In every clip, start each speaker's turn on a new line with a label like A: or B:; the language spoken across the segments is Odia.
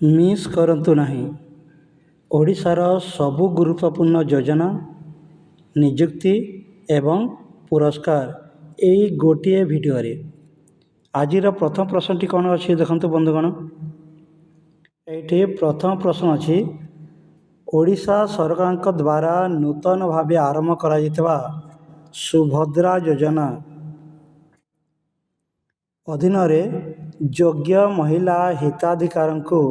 A: ମିସ୍ କରନ୍ତୁ ନାହିଁ। ଓଡ଼ିଶାର ସବୁ ଗୁରୁତ୍ୱପୂର୍ଣ୍ଣ ଯୋଜନା, ନିଯୁକ୍ତି ଏବଂ ପୁରସ୍କାର ଏହି ଗୋଟିଏ ଭିଡ଼ିଓରେ। ଆଜିର ପ୍ରଥମ ପ୍ରଶ୍ନଟି କ'ଣ ଅଛି ଦେଖନ୍ତୁ ବନ୍ଧୁଗଣ। ଏଇଠି ପ୍ରଥମ ପ୍ରଶ୍ନ ଅଛି, ଓଡ଼ିଶା ସରକାରଙ୍କ ଦ୍ୱାରା ନୂତନ ଭାବେ ଆରମ୍ଭ କରାଯାଇଥିବା ସୁଭଦ୍ରା ଯୋଜନା ଅଧୀନରେ ଯୋଗ୍ୟ ମହିଳା ହିତାଧିକାରୀଙ୍କୁ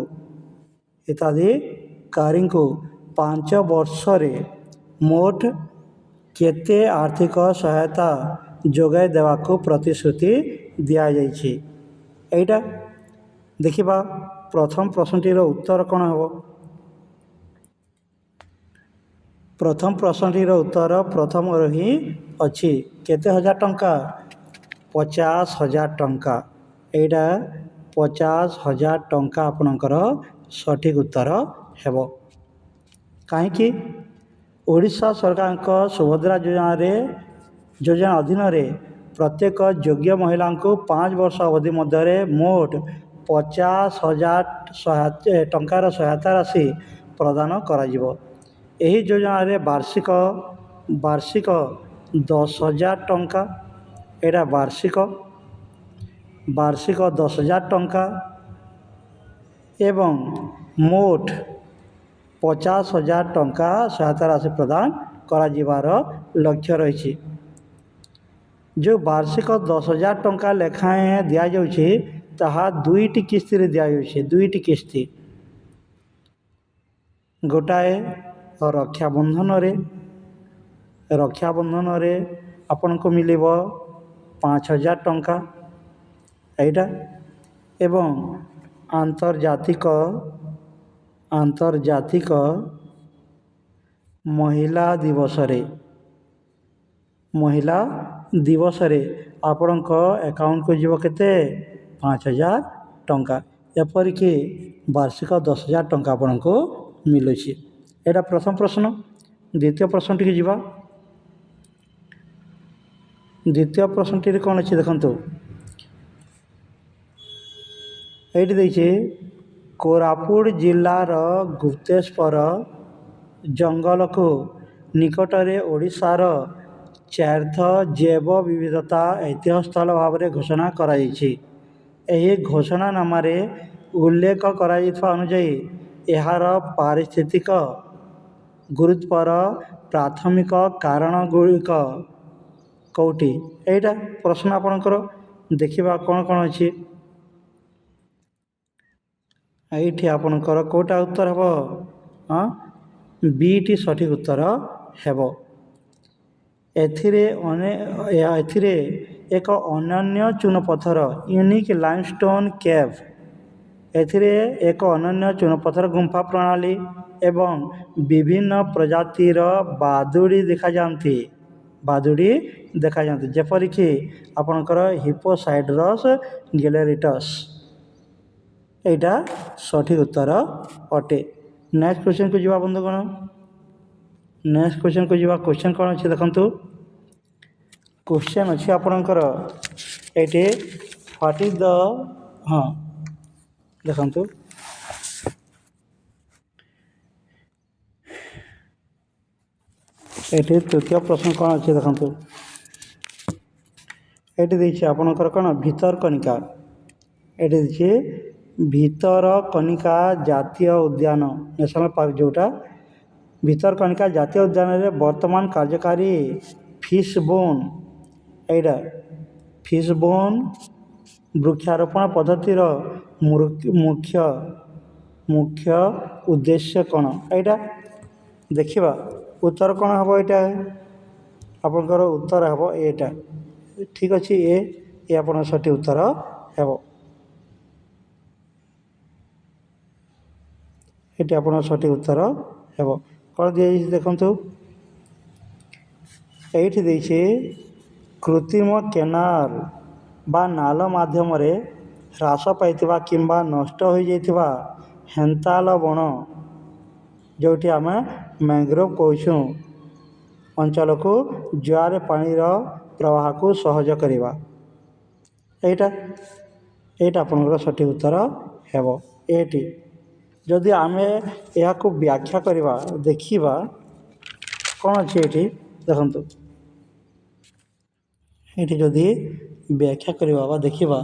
A: 5 ବର୍ଷରେ ମୋଟ କେତେ ଆର୍ଥିକ ସହାୟତା ଯୋଗାଇ ଦେବାକୁ ପ୍ରତିଶ୍ରୁତି ଦିଆଯାଇଛି? ଏଇଟା ଦେଖିବା। ପ୍ରଥମ ପ୍ରଶ୍ନଟିର ଉତ୍ତର କ'ଣ ହେବ? ପ୍ରଥମ ପ୍ରଶ୍ନଟିର ଉତ୍ତର ପ୍ରଥମରୁ ହିଁ ଅଛି। କେତେ ହଜାର ଟଙ୍କା? 50,000 ଟଙ୍କା। ଏଇଟା 50,000 ଟଙ୍କା ଆପଣଙ୍କର ସଠିକ୍ ଉତ୍ତର ହେବ। କାହିଁକି? ଓଡ଼ିଶା ସରକାରଙ୍କ ସୁଭଦ୍ରା ଯୋଜନା ଅଧୀନରେ ପ୍ରତ୍ୟେକ ଯୋଗ୍ୟ ମହିଳାଙ୍କୁ 5 ବର୍ଷ ଅବଧି ମଧ୍ୟରେ ମୋଟ 50,000 ଟଙ୍କାର ସହାୟତା ରାଶି ପ୍ରଦାନ କରାଯିବ। ଏହି ଯୋଜନାରେ ବାର୍ଷିକ 10,000 ଟଙ୍କା, ଏଇଟା ବାର୍ଷିକ 10,000 ଟଙ୍କା ଏବଂ ମୋଟ 50,000 ଟଙ୍କା ସହାୟତା ରାଶି ପ୍ରଦାନ କରାଯିବାର ଲକ୍ଷ୍ୟ ରହିଛି। ଯେଉଁ ବାର୍ଷିକ 10,000 ଟଙ୍କା ଲେଖାଏଁ ଦିଆଯାଉଛି ତାହା 2ଟି କିସ୍ତିରେ ଦିଆଯାଉଛି। 2ଟି କିସ୍ତି, ଗୋଟାଏ ରକ୍ଷାବନ୍ଧନରେ ଆପଣଙ୍କୁ ମିଳିବ 5,000 ଟଙ୍କା ଏଇଟା, ଏବଂ ଆନ୍ତର୍ଜାତିକ ମହିଳା ଦିବସରେ ଆପଣଙ୍କ ଆକାଉଣ୍ଟକୁ ଯିବ କେତେ? 5,000 ଟଙ୍କା। ଏପରିକି ବାର୍ଷିକ 10,000 ଟଙ୍କା ଆପଣଙ୍କୁ ମିଳୁଛି। ଏଇଟା ପ୍ରଥମ ପ୍ରଶ୍ନ। ଦ୍ୱିତୀୟ ପ୍ରଶ୍ନଟିକୁ ଯିବା। ଦ୍ୱିତୀୟ ପ୍ରଶ୍ନଟିରେ କ'ଣ ଅଛି ଦେଖନ୍ତୁ। ଏଇଠି ଦେଇଛି, କୋରାପୁଟ ଜିଲ୍ଲାର ଗୁପ୍ତେଶ୍ୱର ଜଙ୍ଗଲକୁ ନିକଟରେ ଓଡ଼ିଶାର 4ଥ ଜୈବ ବିବିଧତା ଐତିହ୍ୟ ସ୍ଥଳ ଭାବରେ ଘୋଷଣା କରାଯାଇଛି। ଏହି ଘୋଷଣାନାମାରେ ଉଲ୍ଲେଖ କରାଯାଇଥିବା ଅନୁଯାୟୀ ଏହାର ପାରିସ୍ଥିତିକ ଗୁରୁତ୍ୱର ପ୍ରାଥମିକ କାରଣଗୁଡ଼ିକ କେଉଁଠି? ଏଇଟା ପ୍ରଶ୍ନ ଆପଣଙ୍କର। ଦେଖିବା କ'ଣ କ'ଣ ଅଛି। ଏଇଠି ଆପଣଙ୍କର କେଉଁଟା ଉତ୍ତର ହେବ? ବିଟି ସଠିକ୍ ଉତ୍ତର ହେବ। ଏଥିରେ ଏକ ଅନନ୍ୟ ଚୁନପଥର ୟୁନିକ୍ ଲାଇମଷ୍ଟୋନ୍ କେଭ୍, ଏଥିରେ ଏକ ଅନନ୍ୟ ଚୁନପଥର ଗୁମ୍ଫା ପ୍ରଣାଳୀ ଏବଂ ବିଭିନ୍ନ ପ୍ରଜାତିର ବାଦୁଡ଼ି ଦେଖାଯାଆନ୍ତି, ଯେପରିକି ଆପଣଙ୍କର ହିପୋସାଇଡ୍ରସ୍ ଗିଲେରିଟସ୍। ଏଇଟା ସଠିକ୍ ଉତ୍ତର ଅଟେ। ନେକ୍ସଟ କ୍ୱେଶ୍ଚନକୁ ଯିବା ବନ୍ଧୁଗଣ। କ୍ୱେଶ୍ଚନ କ'ଣ ଅଛି ଦେଖନ୍ତୁ। କ୍ୱେଶ୍ଚନ ଅଛି ଆପଣଙ୍କର ଏଇଠି ଦେଖନ୍ତୁ। ଏଇଠି ତୃତୀୟ ପ୍ରଶ୍ନ କ'ଣ ଅଛି ଦେଖନ୍ତୁ। ଏଇଠି ଦେଇଛି ଆପଣଙ୍କର କ'ଣ? ଭିତରକନିକା। ଏଇଠି ଦେଇଛି ଭିତରକନିକା ଜାତୀୟ ଉଦ୍ୟାନ, ନ୍ୟାସନାଲ୍ ପାର୍କ ଯେଉଁଟା। ଭିତରକନିକା ଜାତୀୟ ଉଦ୍ୟାନରେ ବର୍ତ୍ତମାନ କାର୍ଯ୍ୟକାରୀ ଫିଶବୋନ୍ ବୃକ୍ଷାରୋପଣ ପଦ୍ଧତିର ମୁଖ୍ୟ ଉଦ୍ଦେଶ୍ୟ କ'ଣ? ଏଇଟା ଦେଖିବା। ଉତ୍ତର କ'ଣ ହେବ? ଏଇଟା ଆପଣଙ୍କର ଉତ୍ତର ହେବ ଏଇଟା। ଠିକ୍ ଅଛି, ଏ ଆପଣଙ୍କ ସଠିକ୍ ଉତ୍ତର ହେବ। ଏଠି ଆପଣଙ୍କ ସଠିକ୍ ଉତ୍ତର ହେବ। କ'ଣ ଦିଆଯାଇଛି ଦେଖନ୍ତୁ। ଏଇଠି ଦେଇଛି, କୃତ୍ରିମ କେନାଲ ବା ନାଳ ମାଧ୍ୟମରେ ହ୍ରାସ ପାଇଥିବା କିମ୍ବା ନଷ୍ଟ ହୋଇଯାଇଥିବା ହେନ୍ତାଳ ବଣ, ଯେଉଁଠି ଆମେ ମ୍ୟାଙ୍ଗ୍ରୋଭ୍ କହୁଛୁ, ଅଞ୍ଚଳକୁ ଜୁଆର ପାଣିର ପ୍ରବାହକୁ ସହଜ କରିବା। ଏଇଟା ଆପଣଙ୍କର ସଠିକ୍ ଉତ୍ତର ହେବ। ଏଠି ଯଦି ଆମେ ଏହାକୁ ବ୍ୟାଖ୍ୟା କରିବା ଦେଖିବା କ'ଣ ଅଛି ଏଠି ଦେଖନ୍ତୁ, ଏଠି ଯଦି ବ୍ୟାଖ୍ୟା କରିବା ବା ଦେଖିବା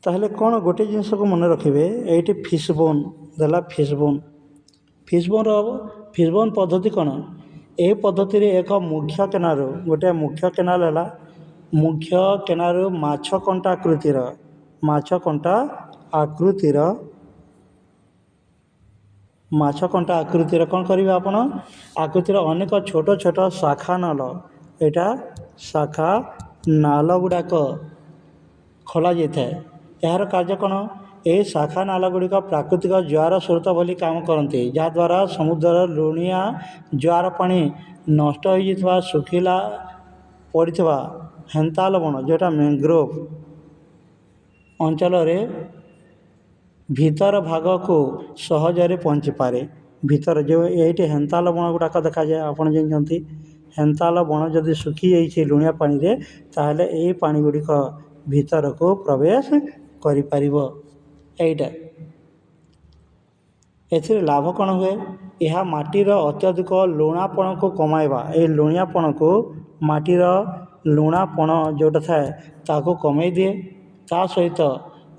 A: ତାହେଲେ କ'ଣ ଗୋଟେ ଜିନିଷକୁ ମନେ ରଖିବେ, ଏଇଠି ଫିଶବୋନ୍ ଦେଲା ଫିଶବୋନ୍ ପଦ୍ଧତି କ'ଣ? ଏହି ପଦ୍ଧତିରେ ଏକ ମୁଖ୍ୟ କେନାଲରୁ ଗୋଟିଏ ମୁଖ୍ୟ କେନାଲ ହେଲା, ମୁଖ୍ୟ କେନାଲରୁ ମାଛ କଣ୍ଟା ଆକୃତିର କ'ଣ କରିବେ ଆପଣ, ଆକୃତିର ଅନେକ ଛୋଟ ଛୋଟ ଶାଖା ନାଳ, ଏଇଟା ଶାଖା ନାଳ ଗୁଡ଼ାକ ଖୋଲା ଯାଇଥାଏ। ଏହାର କାର୍ଯ୍ୟ କ'ଣ? ଏହି ଶାଖା ନାଳ ଗୁଡ଼ିକ ପ୍ରାକୃତିକ ଜୁଆର ସ୍ରୋତ ଭଳି କାମ କରନ୍ତି, ଯାହାଦ୍ୱାରା ସମୁଦ୍ରର ଲୁଣିଆ ଜୁଆର ପାଣି ନଷ୍ଟ ହୋଇଯାଇଥିବା ଶୁଖିଲା ପଡ଼ିଥିବା ହେନ୍ତାଳ ବଣ, ଯେଉଁଟା ମ୍ୟାଙ୍ଗ୍ରୋଭ୍ ଅଞ୍ଚଳରେ ଭିତର ଭାଗକୁ ସହଜରେ ପହଞ୍ଚିପାରେ। ଯେଉଁ ଏଇଠି ହେନ୍ତାଳ ବଣ ଗୁଡ଼ାକ ଦେଖାଯାଏ, ଆପଣ ଜାଣିଛନ୍ତି ହେନ୍ତାଳ ବଣ ଯଦି ଶୁଖିଯାଇଛି ଲୁଣିଆ ପାଣିରେ, ତାହେଲେ ଏହି ପାଣି ଗୁଡ଼ିକ ଭିତରକୁ ପ୍ରବେଶ କରିପାରିବ। ଏଇଟା ଏଥିରେ ଲାଭ କ'ଣ ହୁଏ? ଏହା ମାଟିର ଅତ୍ୟଧିକ ଲୁଣାପଣକୁ କମାଇବା, ଏହି ଲୁଣିଆପଣକୁ ମାଟିର ଲୁଣାପଣ ଯେଉଁଟା ଥାଏ ତାକୁ କମାଇ ଦିଏ। ତା ସହିତ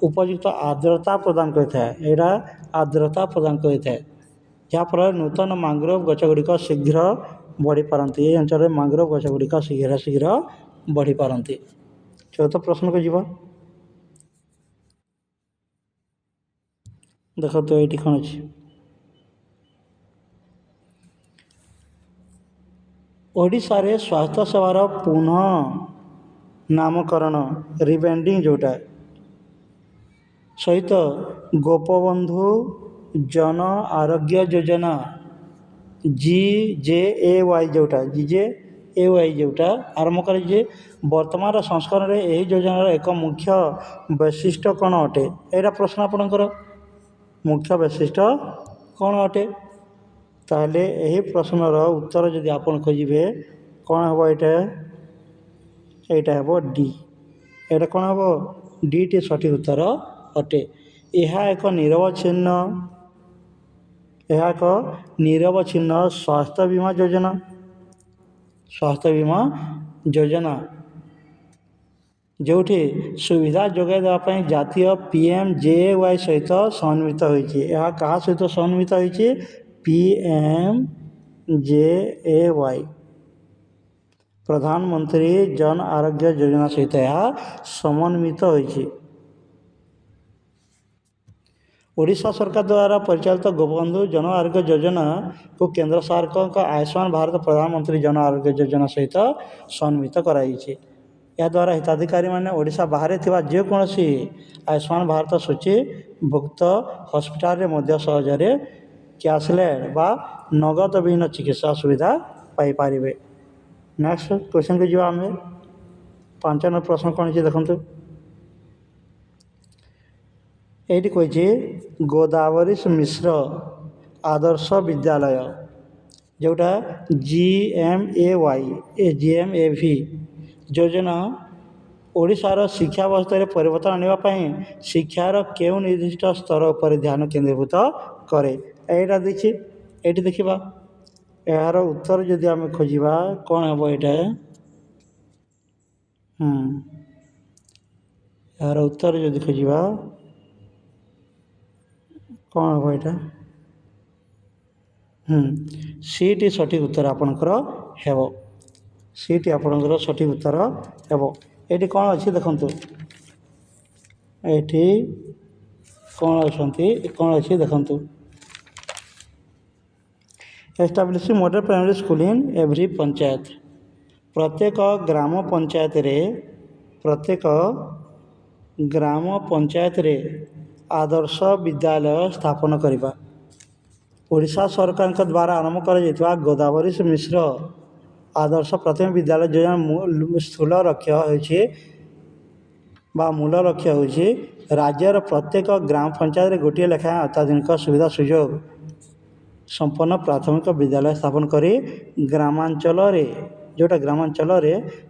A: ଉପଯୁକ୍ତ ଆର୍ଦ୍ରତା ପ୍ରଦାନ କରିଥାଏ, ଏଇଟା ଆର୍ଦ୍ରତା ପ୍ରଦାନ କରିଥାଏ, ଯାହାଫଳରେ ନୂତନ ମାଙ୍ଗ୍ରୋଭ୍ ଗଛ ଗୁଡ଼ିକ ଶୀଘ୍ର ବଢ଼ିପାରନ୍ତି। ଏହି ଅଞ୍ଚଳରେ ମାଙ୍ଗ୍ରୋଭ୍ ଗଛ ଗୁଡ଼ିକ ଶୀଘ୍ର ବଢ଼ିପାରନ୍ତି। ଚତୁର୍ଥ ପ୍ରଶ୍ନକୁ ଯିବା। ଦେଖନ୍ତୁ ଏଇଠି କ'ଣ ଅଛି, ଓଡ଼ିଶାରେ ସ୍ୱାସ୍ଥ୍ୟ ସେବାର ପୁନଃ ନାମକରଣ ରିବ୍ରାଣ୍ଡିଂ ଯେଉଁଟା ସହିତ ଗୋପବନ୍ଧୁ ଜନ ଆରୋଗ୍ୟ ଯୋଜନା GJAY ଯେଉଁଟା ଆରମ୍ଭ କରାଯାଇଛି, ବର୍ତ୍ତମାନର ସଂସ୍କରଣରେ ଏହି ଯୋଜନାର ଏକ ମୁଖ୍ୟ ବୈଶିଷ୍ଟ୍ୟ କ'ଣ ଅଟେ? ଏଇଟା ପ୍ରଶ୍ନ ଆପଣଙ୍କର, ମୁଖ୍ୟ ବୈଶିଷ୍ଟ୍ୟ କ'ଣ ଅଟେ? ତାହେଲେ ଏହି ପ୍ରଶ୍ନର ଉତ୍ତର ଯଦି ଆପଣ ଖୋଜିବେ କ'ଣ ହେବ, ଏଇଟା ହେବ ଡି। ଏଇଟା କ'ଣ ହେବ? ଡିଟି ସଠିକ୍ ଉତ୍ତର ଅଟେ। ଏହା ଏକ ନିରବଚ୍ଛିନ୍ନ ସ୍ୱାସ୍ଥ୍ୟ ବୀମା ଯୋଜନା ଯେଉଁଠି ସୁବିଧା ଯୋଗାଇ ଦେବା ପାଇଁ ଜାତୀୟ PMJAY ସହିତ ସମନ୍ୱିତ ହୋଇଛି। ଏହା କାହା ସହିତ ସମନ୍ୱିତ ହୋଇଛି? PMJAY, ପ୍ରଧାନମନ୍ତ୍ରୀ ଜନ ଆରୋଗ୍ୟ ଯୋଜନା ସହିତ ଏହା ସମନ୍ୱିତ ହୋଇଛି। ଓଡ଼ିଶା ସରକାର ଦ୍ୱାରା ପରିଚାଳିତ ଗୋପବନ୍ଧୁ ଜନ ଆରୋଗ୍ୟ ଯୋଜନାକୁ କେନ୍ଦ୍ର ସରକାରଙ୍କ ଆୟୁଷ୍ମାନ ଭାରତ ପ୍ରଧାନମନ୍ତ୍ରୀ ଜନ ଆରୋଗ୍ୟ ଯୋଜନା ସହିତ ସମନ୍ୱିତ କରାଯାଇଛି। ଏହାଦ୍ୱାରା ହିତାଧିକାରୀମାନେ ଓଡ଼ିଶା ବାହାରେ ଥିବା ଯେକୌଣସି ଆୟୁଷ୍ମାନ ଭାରତ ସୂଚୀଭୁକ୍ତ ହସ୍ପିଟାଲରେ ମଧ୍ୟ ସହଜରେ କ୍ୟାସଲେସ୍ ବା ନଗଦବିହୀନ ଚିକିତ୍ସା ସୁବିଧା ପାଇପାରିବେ। ନେକ୍ସଟ କ୍ୱେଶ୍ଚନକୁ ଯିବା ଆମେ। 5 ନମ୍ବର ପ୍ରଶ୍ନ କ'ଣ ହେଇଛି ଦେଖନ୍ତୁ, ଏଇଠି କହିଛି ଗୋଦାବରୀଶ ମିଶ୍ର ଆଦର୍ଶ ବିଦ୍ୟାଳୟ ଯେଉଁଟା GMAV ଯୋଜନା ଓଡ଼ିଶାର ଶିକ୍ଷା ବ୍ୟବସ୍ଥାରେ ପରିବର୍ତ୍ତନ ଆଣିବା ପାଇଁ ଶିକ୍ଷାର କେଉଁ ନିର୍ଦ୍ଦିଷ୍ଟ ସ୍ତର ଉପରେ ଧ୍ୟାନ କେନ୍ଦ୍ରୀଭୂତ କରେ? ଏଇଟା ଦେଇଛି, ଏଇଠି ଦେଖିବା ଏହାର ଉତ୍ତର ଯଦି ଆମେ ଖୋଜିବା କ'ଣ ହେବ, ଏହାର ଉତ୍ତର ଯଦି ଖୋଜିବା କ'ଣ ହେବ, ସିଟି ସଠିକ୍ ଉତ୍ତର ଆପଣଙ୍କର ହେବ। ସିଟି ଆପଣଙ୍କର ସଠିକ୍ ଉତ୍ତର ହେବ। ଏଇଠି କ'ଣ ଅଛି ଦେଖନ୍ତୁ, ଏଇଠି କ'ଣ ଅଛି ଦେଖନ୍ତୁ, establish model primary school in every panchayat, ପ୍ରତ୍ୟେକ ଗ୍ରାମ ପଞ୍ଚାୟତରେ ଆଦର୍ଶ ବିଦ୍ୟାଳୟ ସ୍ଥାପନ କରିବା। ଓଡ଼ିଶା ସରକାରଙ୍କ ଦ୍ୱାରା ଆରମ୍ଭ କରାଯାଇଥିବା ଗୋଦାବରୀଶ ମିଶ୍ର ଆଦର୍ଶ ପ୍ରାଥମିକ ବିଦ୍ୟାଳୟ ଯୋଜନା ମୂଳ ଲକ୍ଷ୍ୟ ହେଉଛି ରାଜ୍ୟର ପ୍ରତ୍ୟେକ ଗ୍ରାମ ପଞ୍ଚାୟତରେ ଗୋଟିଏ ଲେଖାଏଁ ଅତ୍ୟାଧୁନିକ ସୁବିଧା ସୁଯୋଗ ସମ୍ପନ୍ନ ପ୍ରାଥମିକ ବିଦ୍ୟାଳୟ ସ୍ଥାପନ କରି ଗ୍ରାମାଞ୍ଚଳରେ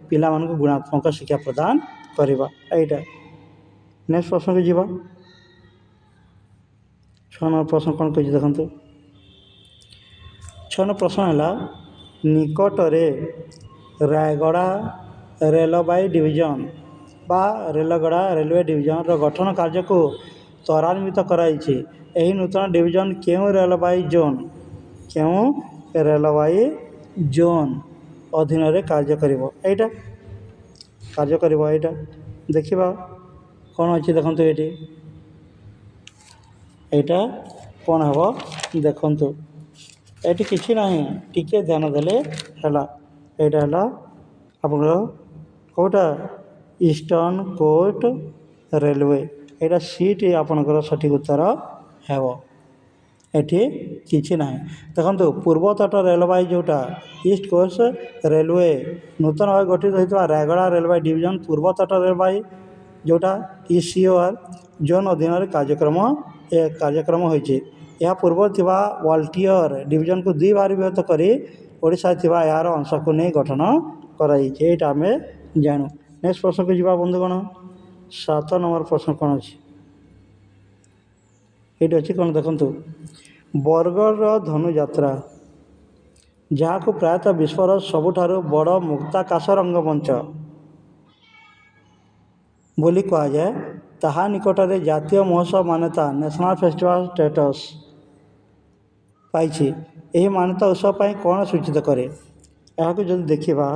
A: ପିଲାମାନଙ୍କୁ ଗୁଣାତ୍ମକ ଶିକ୍ଷା ପ୍ରଦାନ କରିବା। ଏଇଟା ନେକ୍ସଟ ପ୍ରଶ୍ନକୁ ଯିବା। छः नंबर प्रश्न कौन कही देखो। छः नंबर प्रश्न है निकटरे रायगड़ा रेलवाई डिविजन बा रेलगड़ा रेलवे डिविजन गठन कार्य को त्वरान्वित कराई। एही नूतन डिविजन क्यों रेलवाई जोन क्यों रेलवाई जोन अधीन कार्य करिवो एटा कार्य करिवो एटा देखिबा कौन अच्छी देखो ये एटा कौन हम देखु ये किसी ना टिके ध्यान देले है यहाँ आप कौटा ईस्टर्न कोस्ट रेलवे यहाँ सीट आपणकर सठिक उत्तर है एठी किछि ना देखो पूर्व तट रेलवाई जोटा ईस्ट कोस्ट रेलवे नूतन भाव गठित होता रायगड़ा रेलवे डिविजन पूर्व तट रेलवाई जोटा ईसीओआर जोन अधीन कार्यक्रम होइछि। यह पूर्व थिबा वाल्टियर डिविजन को दुई भाग विभक्त करी ओडिशा थिबा यार अंश को नहीं गठन कराई एटा आम जानू। नेक्स्ट प्रश्न को जीवा बंधुगण 7 नंबर प्रश्न कौन अच्छी ये अच्छी कौन देखु बरगढ़ धनुयात्रा जहाँ को प्रायतः विश्वर सबुठारु बड़ मुक्ताकाश रंगमंच बोली कह जाए ताहा निकटरे जातीय महोत्सव मान्यता नेशनल फेस्टिवल स्टेटस पाई। यही मान्यता उत्सव पर कौन सूचित करे यहाँ जब देखा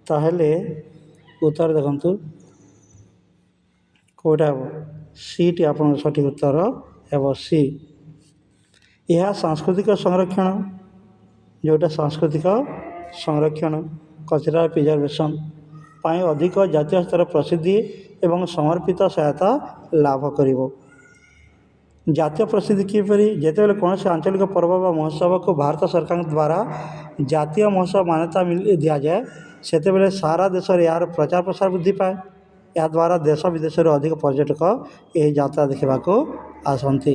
A: ताहले उत्तर देखु कौटा हम सी टी आप सठिक उत्तर है सी। यह सांस्कृतिक संरक्षण जोटा सांस्कृतिक संरक्षण कल्चरल प्रिजर्वेशन पाई अधिक जातीय स्तर प्रसिद्धि एवं समर्पित सहायता लाभ करिवो। जातीय प्रसिद्धि किपरि जेतेबेले कौन से आंचलिक पर्व व महोत्सव को भारत सरकार द्वारा जातीय महोत्सव मान्यता दि जाए सेतेबेले सारा देश में यार प्रचार प्रसार वृद्धि पाए। या द्वारा देश विदेश अधिक पर्यटक यही यात्रा देखा आसती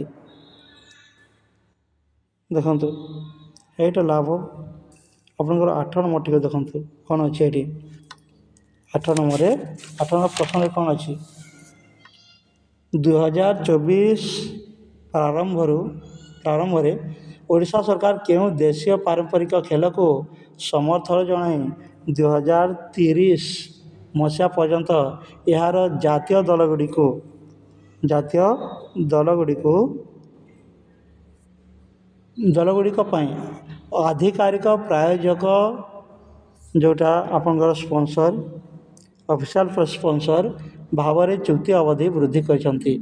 A: देखु यहीटा लाभ आपंकर 8 नंबर टी देखु कौन अच्छे ये 8 नंबर प्रश्न कौन अच्छी 2024 प्रारंभ ओडिशा सरकार क्यों देशीय पारंपरिक खेल को समर्थन जनाई 2030 मसीहा पर्यंत यार जातीय दलगुड़िक आधिकारिक प्रायोजक जोटा आपंकर स्पॉन्सर ऑफिशियल स्पॉन्सर भाव में चुक्ति अवधि वृद्धि करछंती।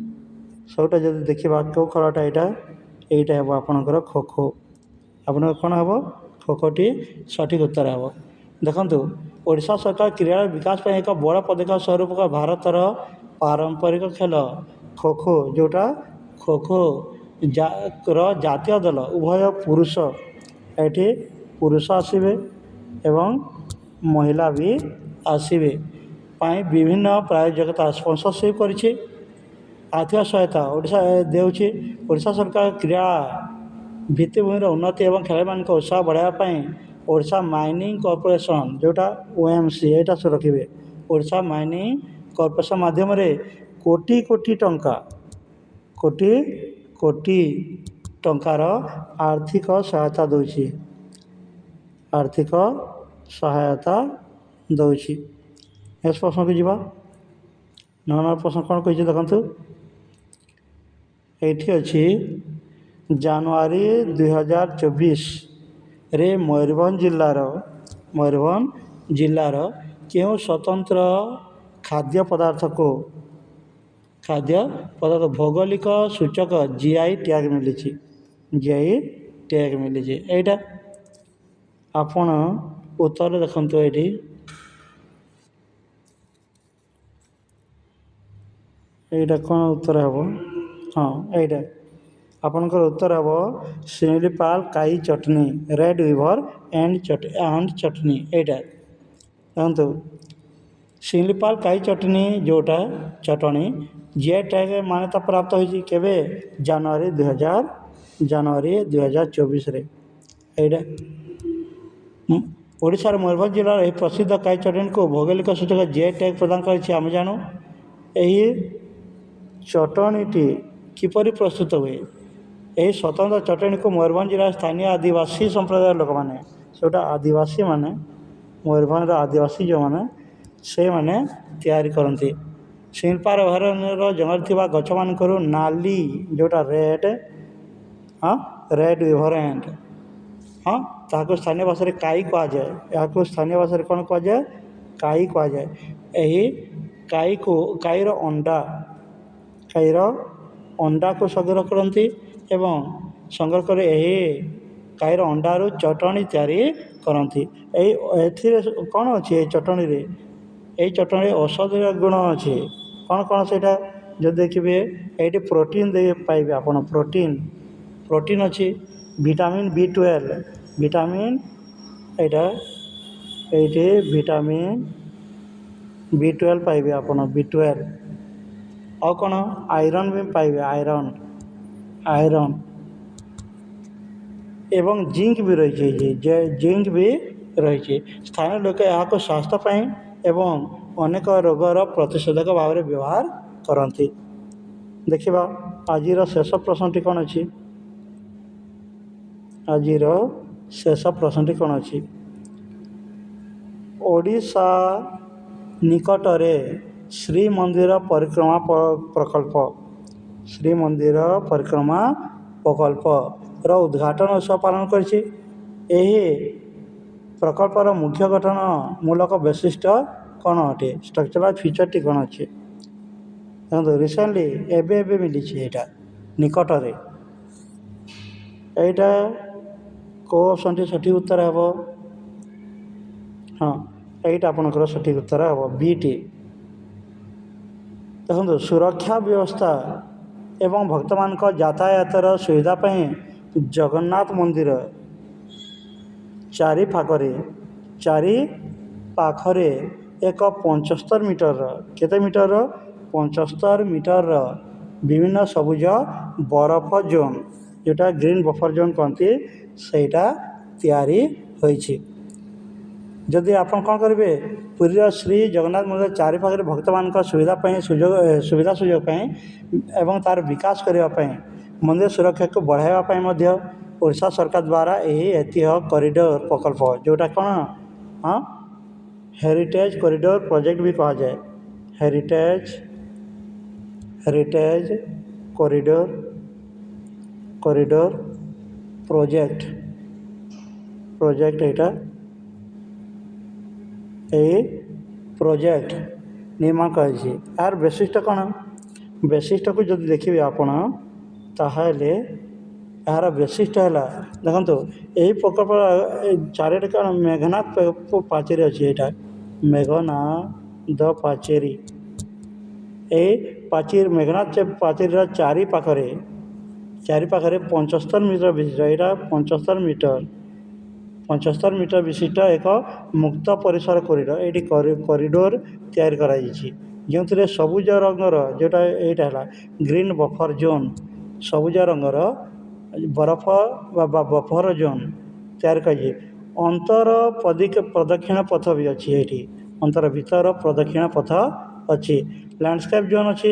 A: सबटा जब देखा क्यों खेलटा यहीटा हे आपणकर खो खो आपन कौन हम खो खो टी सठिक उत्तर हे देखु ओडिशा सरकार क्रीड़ा विकास एक बड़ पदक्षेप स्वरूप भारतर पारंपरिक खेल खो खो जोटा खो खो जातीय दल उभय पुरुष एठी पुरुष आसबे एवं महिला भी आसबे पाई विभिन्न प्रायोजकता स्पॉन्सरशिप करिछि आर्थिक सहायता ओडिशा देउछि। ओडिशा सरकार क्रीड़ा भित्तिभूमि उन्नति एवं खेल मान उत्साह बढ़ावाई ओडिशा माइनिंग कॉर्पोरेशन जोटा ओएमसी एटा से रखिए ओडिशा माइनिंग कॉर्पोरेशन माध्यम कोटी कोटी टंकार आर्थिक सहायता दूची आर्थिक सहायता दूची। नेक्स्ट प्रश्न को जीवा 9 नंबर प्रश्न कौन कही देखु ये अच्छी जनवरी 2024 रे मयूरभंज जिलार क्यों स्वतंत्र खाद्य पदार्थ भौगोलिक सूचक जीआई टैग मिली यहाँ आपण उत्तर देखु ये यहाँ कौन उत्तर हम हाँ यहाँ आपणकर उत्तर हम शिमिलीपाल काई चटनी रेड रिवर एंड चटनी यहाँ देखो शिमिलीपाल काई चटनी जोटा चटनी जीआई टैग मान्यता प्राप्त होती केवे जनवरी 2024 रे यहाँ ओडिशार मयूरभंज जिलार यह प्रसिद्ध काई चटनी को भौगोलिक सूचक जीआई टैग प्रदान कर आम जानू। यही चटनीटी किपरि प्रस्तुत हुए ଏହି ସ୍ୱତନ୍ତ୍ର ଚଟଣୀକୁ ମୟୂରଭଞ୍ଜ ଜିଲ୍ଲାର ସ୍ଥାନୀୟ ଆଦିବାସୀ ସମ୍ପ୍ରଦାୟର ଲୋକମାନେ, ସେଇଟା ଆଦିବାସୀମାନେ, ମୟୂରଭଞ୍ଜର ଆଦିବାସୀ ଯେଉଁମାନେ ସେମାନେ ତିଆରି କରନ୍ତି। ଶିଳ୍ପାର ଅଭୟାରଣ୍ୟର ଜଙ୍ଗଲରେ ଥିବା ଗଛମାନଙ୍କରୁ ନାଲି ଯେଉଁଟା ରେଡ଼୍, ହଁ ରେଡ଼୍ ଇଭରେଣ୍ଟ, ହଁ ତାହାକୁ ସ୍ଥାନୀୟ ଭାଷାରେ କାଇ କୁହାଯାଏ। ଏହାକୁ ସ୍ଥାନୀୟ ଭାଷାରେ କ'ଣ କୁହାଯାଏ? କାଇ କୁହାଯାଏ। ଏହି କାଇର ଅଣ୍ଡାକୁ ସଂଗ୍ରହ କରନ୍ତି ଏବଂ ସଂଗ୍ରହ କରି ଏହି କାଇର ଅଣ୍ଡାରୁ ଚଟଣି ତିଆରି କରନ୍ତି। ଏଥିରେ କ'ଣ ଅଛି? ଏହି ଚଟଣିରେ ଔଷଧୀୟ ଗୁଣ ଅଛି। କ'ଣ ସେଇଟା ଯଦି ଦେଖିବେ, ଏଇଠି ପ୍ରୋଟିନ୍ ପାଇବେ ଆପଣ। ପ୍ରୋଟିନ୍ ଅଛି, ଭିଟାମିନ୍ B12 ଏଇଠି ଭିଟାମିନ୍ B12 ପାଇବେ ଆପଣ, B12। ଆଉ କ'ଣ? ଆଇରନ୍ ବି ପାଇବେ, ଆଇରନ୍ ଏବଂ ଜିଙ୍କ୍ ବି ରହିଛି। ସ୍ଥାନୀୟ ଲୋକେ ଏହାକୁ ସ୍ୱାସ୍ଥ୍ୟ ପାଇଁ ଏବଂ ଅନେକ ରୋଗର ପ୍ରତିଷେଧକ ଭାବରେ ବ୍ୟବହାର କରନ୍ତି। ଦେଖିବା ଆଜିର ଶେଷ ପ୍ରଶ୍ନଟି କ'ଣ ଅଛି? ଓଡ଼ିଶା ନିକଟରେ ଶ୍ରୀମନ୍ଦିର ପରିକ୍ରମା ପ୍ରକଳ୍ପର ଉଦ୍ଘାଟନ ଉତ୍ସବ ପାଳନ କରିଛି। ଏହି ପ୍ରକଳ୍ପର ମୁଖ୍ୟ ଗଠନମୂଳକ ବୈଶିଷ୍ଟ୍ୟ କ'ଣ ଅଟେ? ଷ୍ଟ୍ରକ୍ଚରାଲ୍ ଫିଚର୍ଟି କ'ଣ ଅଛି? ଦେଖନ୍ତୁ, ରିସେଣ୍ଟଲି ଏବେ ମିଳିଛି, ଏଇଟା ନିକଟରେ। ଏଇଟା କେଉଁ ଅପସନ୍ଟି ସଠିକ୍ ଉତ୍ତର ହେବ? ହଁ, ଏଇଟା ଆପଣଙ୍କର ସଠିକ୍ ଉତ୍ତର ହେବ, ବିଟି। ଦେଖନ୍ତୁ, ସୁରକ୍ଷା ବ୍ୟବସ୍ଥା ଏବଂ ଭକ୍ତମାନଙ୍କ ଯାତାୟାତର ସୁବିଧା ପାଇଁ ଜଗନ୍ନାଥ ମନ୍ଦିର ଚାରି ପାଖରେ ଏକ 75 ମିଟରର, କେତେ ମିଟରର? 75 ମିଟରର ବିଭିନ୍ନ ସବୁଜ ବରଫ ଜୋନ୍, ଯେଉଁଟା ଗ୍ରୀନ୍ ବଫର୍ ଜୋନ୍ କହନ୍ତି, ସେଇଟା ତିଆରି ହୋଇଛି। ଯଦି ଆପଣ କ'ଣ କରିବେ, ପୁରୀର ଶ୍ରୀ ଜଗନ୍ନାଥ ମନ୍ଦିର ଚାରିପାଖରେ ଭକ୍ତମାନଙ୍କ ସୁବିଧା ସୁଯୋଗ ପାଇଁ ଏବଂ ତା'ର ବିକାଶ କରିବା ପାଇଁ, ମନ୍ଦିର ସୁରକ୍ଷାକୁ ବଢ଼ାଇବା ପାଇଁ ମଧ୍ୟ ଓଡ଼ିଶା ସରକାର ଦ୍ୱାରା ଏହି ଐତିହ୍ୟ କରିଡ଼ର ପ୍ରକଳ୍ପ, ଯେଉଁଟା କ'ଣ, ହଁ ହେରିଟେଜ୍ କରିଡ଼ର ପ୍ରୋଜେକ୍ଟ ବି କୁହାଯାଏ। ହେରିଟେଜ୍ କରିଡ଼ର ପ୍ରୋଜେକ୍ଟ ଏଇଟା, ଏହି ପ୍ରୋଜେକ୍ଟ ନିର୍ମାଣ କରାଯାଇଛି। ଏହାର ବୈଶିଷ୍ଟ୍ୟ କ'ଣ? ବୈଶିଷ୍ଟ୍ୟକୁ ଯଦି ଦେଖିବେ ଆପଣ, ତାହେଲେ ଏହାର ବୈଶିଷ୍ଟ୍ୟ ହେଲା, ଦେଖନ୍ତୁ, ଏହି ପ୍ରକଳ୍ପ ଚାରିରେ କ'ଣ ମେଘନାଦ ପାଚେରୀ ଅଛି। ଏଇଟା ମେଘନାଦ ପାଚେରୀ। ଏହି ମେଘନାଦ ପାଚେରୀର ଚାରି ପାଖରେ 75 ମିଟର ବିଶିଷ୍ଟ, ଏଇଟା 75 ମିଟର ବିଶିଷ୍ଟ ଏକ ମୁକ୍ତ ପରିସର କରିଡ଼ର, ଏଇଠି କରିଡ଼ର ତିଆରି କରାଯାଇଛି, ଯେଉଁଥିରେ ସବୁଜ ରଙ୍ଗର, ଯେଉଁଟା ଏଇଟା ହେଲା ଗ୍ରୀନ୍ ବଫର୍ ଜୋନ୍, ସବୁଜ ରଙ୍ଗର ବରଫ ବା ବଫର୍ ଜୋନ୍ ତିଆରି କରାଯାଇଛି। ଅନ୍ତର ପ୍ରଦକ୍ଷିଣ ପଥ ବି ଅଛି। ଏଇଠି ଅନ୍ତର ଭିତର ପ୍ରଦକ୍ଷିଣ ପଥ ଅଛି, ଲ୍ୟାଣ୍ଡସ୍କେପ୍ ଜୋନ୍ ଅଛି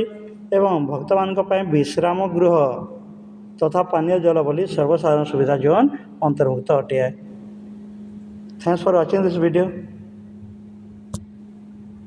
A: ଏବଂ ଭକ୍ତମାନଙ୍କ ପାଇଁ ବିଶ୍ରାମ ଗୃହ ତଥା ପାନୀୟ ଜଳ ବୋଲି ସର୍ବସାଧାରଣ ସୁବିଧା ଜୋନ୍ ଅନ୍ତର୍ଭୁକ୍ତ ଅଟେ। Thanks for watching this video.